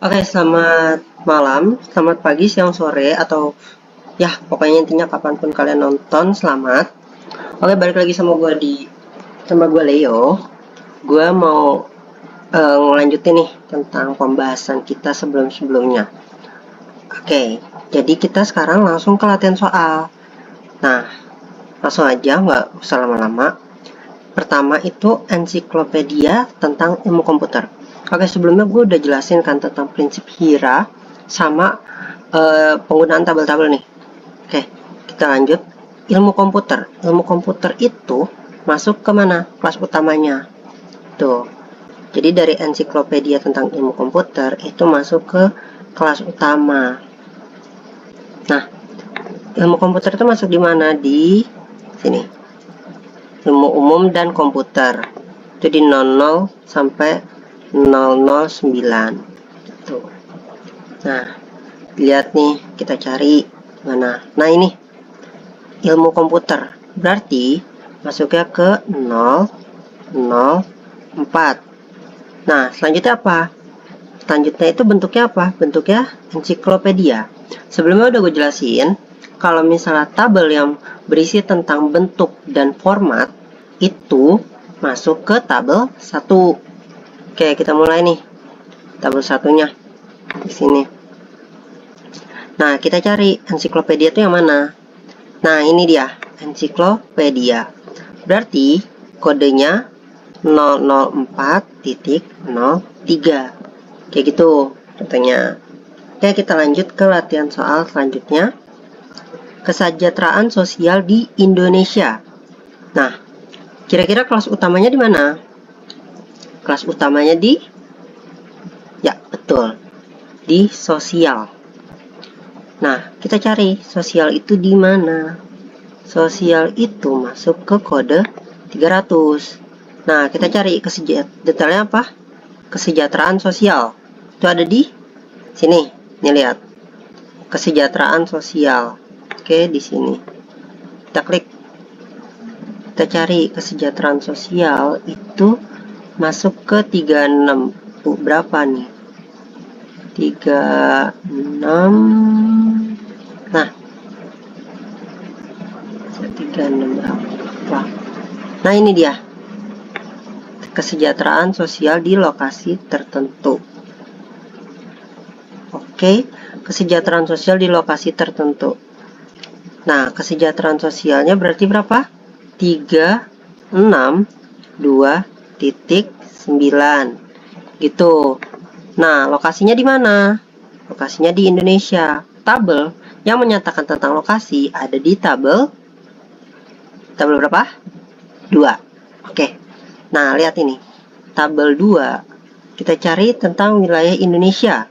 Oke, selamat malam, selamat pagi, siang, sore, atau ya pokoknya intinya kapanpun kalian nonton, selamat. Oke, balik lagi sama gue Leo. Gue mau ngelanjutin nih tentang pembahasan kita sebelum-sebelumnya. Oke, jadi kita sekarang langsung ke latihan soal. Nah, langsung aja, nggak usah lama-lama. Pertama itu ensiklopedia tentang ilmu komputer. Oke, sebelumnya gue udah jelasin kan tentang prinsip hira sama penggunaan tabel-tabel nih. Oke, kita lanjut. Ilmu komputer. Ilmu komputer itu masuk ke mana? Kelas utamanya. Tuh. Jadi dari ensiklopedia tentang ilmu komputer itu masuk ke kelas utama. Nah, ilmu komputer itu masuk di mana? Di sini. Ilmu umum dan komputer. Itu di 00 sampai 009. Tuh. Nah, lihat nih, kita cari mana. Nah, ini ilmu komputer. Berarti masuknya ke 004. Nah, selanjutnya apa? Selanjutnya itu bentuknya apa? Bentuknya ensiklopedia. Sebelumnya udah gue jelasin, kalau misalnya tabel yang berisi tentang bentuk dan format itu masuk ke tabel 1. Oke, kita mulai nih. Tabel satunya di sini. Nah, kita cari ensiklopedia itu yang mana? Nah, ini dia, ensiklopedia. Berarti kodenya 004.03. Kayak gitu contohnya. Oke, kita lanjut ke latihan soal selanjutnya. Kesejahteraan sosial di Indonesia. Nah, kira-kira kelas utamanya di mana? Kelas utamanya di, ya betul, di sosial. Nah, kita cari sosial itu di mana? Sosial itu masuk ke kode 300. Nah, kita cari detailnya apa? Kesejahteraan sosial. Itu ada di sini. Nih lihat. Kesejahteraan sosial. Oke, di sini. Kita klik. Kita cari kesejahteraan sosial itu masuk ke 36. Berapa nih? 36. Nah, 36 berapa? Nah, ini dia. Kesejahteraan sosial di lokasi tertentu. Oke, kesejahteraan sosial di lokasi tertentu. Nah, kesejahteraan sosialnya berarti berapa? 362.9 gitu. Nah, lokasinya di mana? Lokasinya di Indonesia. Tabel yang menyatakan tentang lokasi ada di tabel berapa? 2. Oke. Nah, lihat ini. Tabel 2. Kita cari tentang wilayah Indonesia.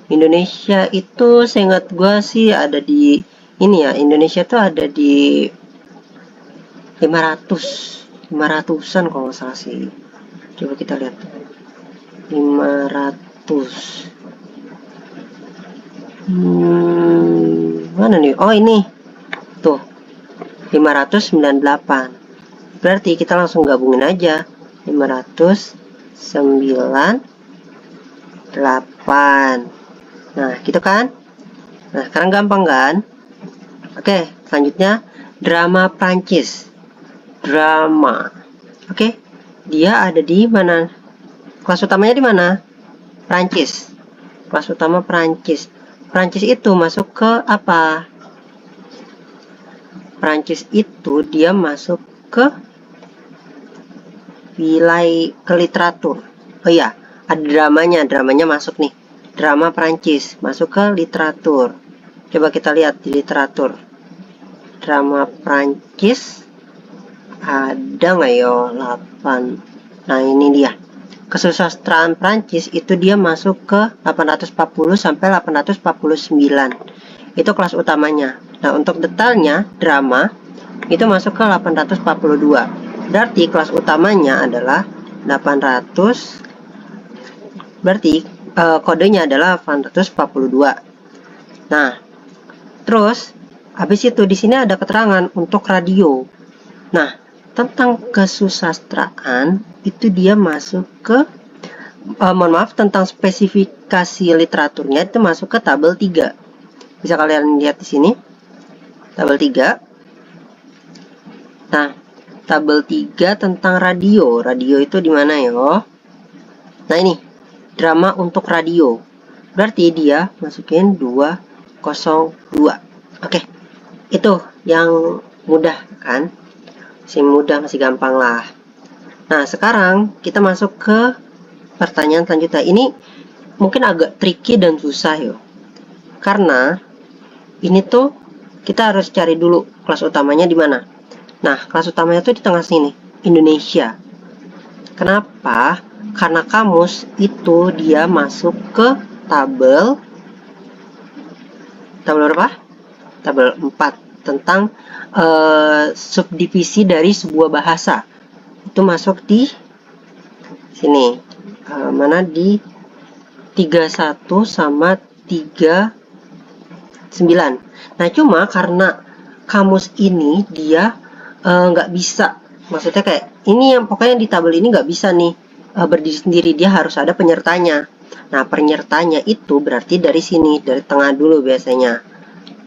Indonesia itu seingat gue sih ada di ini ya. Indonesia tuh ada di 500-an kalau nggak salah sih. Coba kita lihat. 500. Mana nih? Oh, ini. Tuh. 598. Berarti kita langsung gabungin aja. 598. Nah, gitu kan? Nah, sekarang gampang kan? Oke, selanjutnya drama Prancis. Drama. Oke. Dia ada di mana? Kelas utamanya di mana? Prancis. Kelas utama Prancis. Prancis itu masuk ke apa? Prancis itu dia masuk ke wilayah ke literatur. Oh iya, ada dramanya masuk nih. Drama Prancis masuk ke literatur. Coba kita lihat di literatur. Drama Prancis ada nggak ya? 8. Nah, ini dia. Kesusastraan Prancis itu dia masuk ke 840 sampai 849. Itu kelas utamanya. Nah, untuk detailnya drama itu masuk ke 842. Berarti kelas utamanya adalah 800. Berarti kodenya adalah 842. Nah, terus habis itu di sini ada keterangan untuk radio. Nah, tentang kesusastraan itu dia masuk ke mohon maaf, tentang spesifikasi literaturnya itu masuk ke tabel 3. Bisa kalian lihat di sini. Tabel 3. Nah, tabel 3 tentang radio. Radio itu di mana ya? Nah, ini drama untuk radio. Berarti dia masukin 202. Oke. Itu yang mudah kan? Masih mudah, masih gampang lah. Nah, sekarang kita masuk ke pertanyaan selanjutnya. Ini mungkin agak tricky dan susah ya. Karena ini tuh kita harus cari dulu kelas utamanya di mana. Nah, kelas utamanya tuh di tengah sini, Indonesia. Kenapa? Karena kamus itu dia masuk ke tabel berapa? Tabel 4 tentang subdivisi dari sebuah bahasa. Itu masuk di sini. Mana di 31 sama 39. Nah, cuma karena kamus ini dia nggak bisa, maksudnya kayak ini yang pokoknya di tabel ini nggak bisa nih berdiri sendiri, dia harus ada penyertanya. Nah, penyertanya itu berarti dari sini, dari tengah dulu biasanya,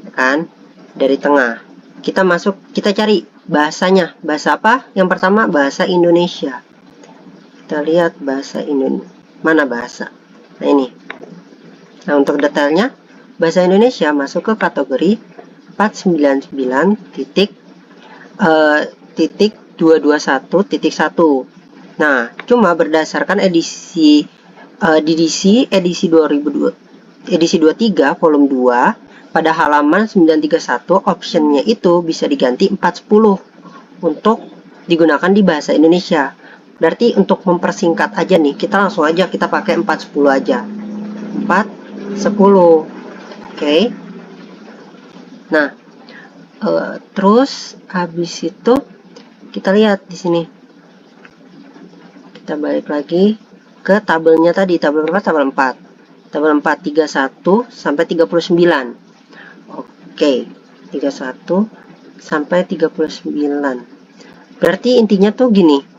kan? Dari tengah. Kita masuk, kita cari bahasanya. Bahasa apa? Yang pertama bahasa Indonesia. Kita lihat bahasa Indonesia. Mana bahasa? Nah, ini. Nah, untuk detailnya, bahasa Indonesia masuk ke kategori 499.221.1. Nah, cuma berdasarkan edisi 23 volume 2 pada halaman 931, optionnya itu bisa diganti 410 untuk digunakan di bahasa Indonesia. Berarti untuk mempersingkat aja nih, kita langsung aja kita pakai 410 aja. 410. Oke. Nah, terus habis itu kita lihat di sini. Kita balik lagi ke tabelnya tadi, tabel berapa? Tabel 4. Tabel 4 31 sampai 39. Oke, 31 sampai 39. Berarti intinya tuh gini.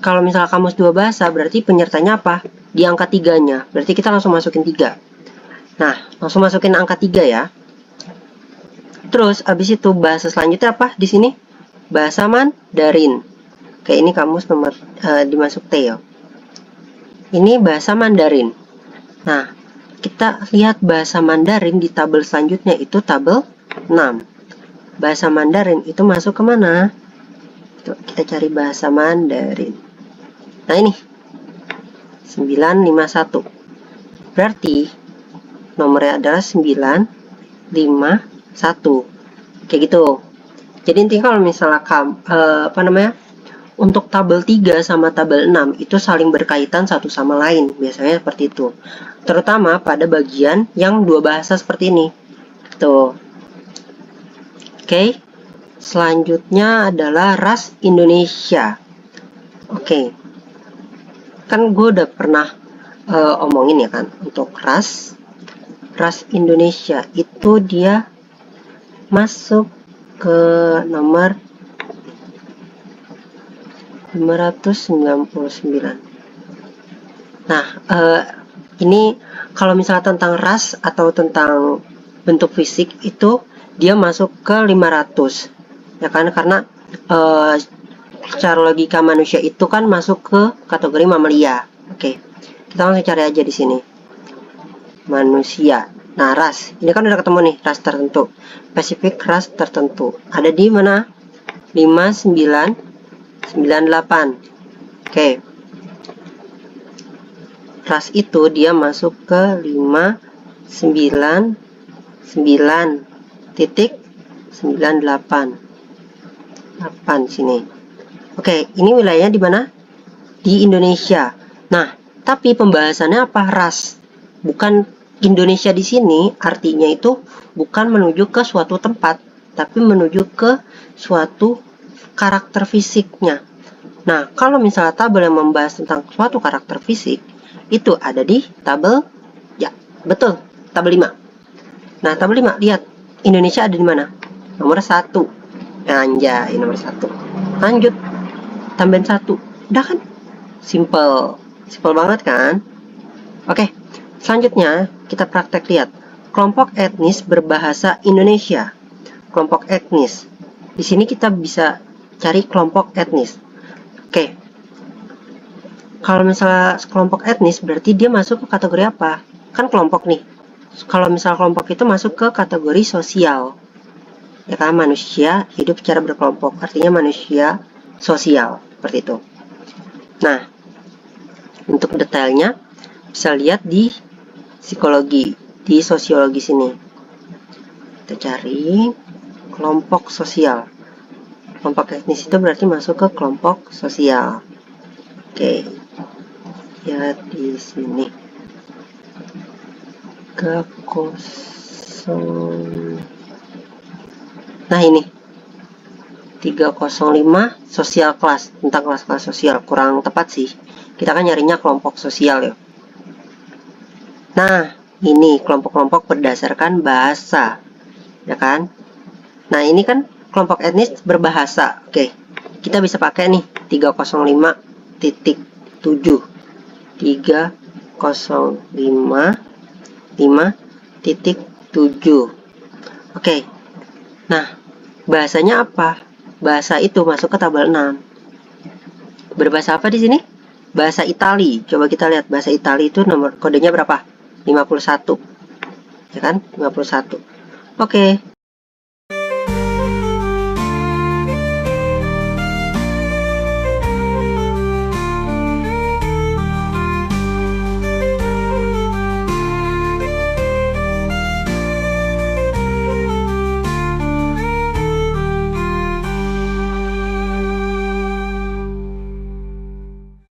Kalau misalnya kamus dua bahasa, berarti penyertanya apa? Di angka 3-nya. Berarti kita langsung masukin 3. Nah, langsung masukin angka 3 ya. Terus habis itu bahasa selanjutnya apa di sini? Bahasa Mandarin. Kayak ini kamus nomor dimasuk T ya. Ini bahasa Mandarin. Nah, kita lihat bahasa Mandarin di tabel selanjutnya itu tabel 6. Bahasa Mandarin itu masuk ke mana? Kita cari bahasa Mandarin. Nah, ini 951. Berarti nomornya adalah 951. Kayak gitu. Jadi intinya kalau misalnya untuk tabel 3 sama tabel 6 itu saling berkaitan satu sama lain, biasanya seperti itu. Terutama pada bagian yang dua bahasa seperti ini. Tuh. Oke. Selanjutnya adalah ras Indonesia. Oke. Kan gue udah pernah omongin ya kan, untuk ras Indonesia itu dia masuk ke nomor 599. Nah, ini kalau misalnya tentang ras atau tentang bentuk fisik itu dia masuk ke 500. Ya kan, karena secara logika manusia itu kan masuk ke kategori mamalia. Oke. Kita langsung cari aja di sini. Manusia. Nah, ras. Ini kan udah ketemu nih, ras tertentu. Spesifik ras tertentu. Ada di mana? 5998. Oke. Ras itu dia masuk ke 599.98 sini. Oke, ini wilayahnya di mana? Di Indonesia. Nah, tapi pembahasannya apa? Ras. Bukan Indonesia di sini, artinya itu bukan menuju ke suatu tempat, tapi menuju ke suatu karakter fisiknya. Nah, kalau misalnya tabel yang membahas tentang suatu karakter fisik, itu ada di tabel, ya, betul, tabel 5. Nah, tabel 5, lihat, Indonesia ada di mana? Nomor 1. Anjay, nomor 1. Lanjut, tambahin 1. Udah kan? Simple. Simpel banget kan? Oke, selanjutnya kita praktek lihat. Kelompok etnis berbahasa Indonesia. Kelompok etnis. Di sini kita bisa cari kelompok etnis. Oke. Kalau misalnya kelompok etnis berarti dia masuk ke kategori apa? Kan kelompok nih. Kalau misalnya kelompok itu masuk ke kategori sosial. Ya kan, manusia hidup secara berkelompok. Artinya manusia sosial. Seperti itu. Nah, untuk detailnya bisa lihat di psikologi, di sosiologi sini. Kita cari kelompok sosial. Kelompok etnis itu berarti masuk ke kelompok sosial. Oke. Lihat di sini. Ke kosong. Nah, ini 305 sosial kelas, tentang kelas-kelas sosial. Kurang tepat sih, kita kan nyarinya kelompok sosial ya. Nah, ini kelompok-kelompok berdasarkan bahasa, ya kan? Nah, ini kan kelompok etnis berbahasa. Oke, kita bisa pakai nih 305.7 305.5.7. Oke. Nah, bahasanya apa? Bahasa itu masuk ke tabel 6. Berbahasa apa di sini? Bahasa Itali. Coba kita lihat bahasa Itali itu nomor kodenya berapa? 51. Ya kan? 51. Oke.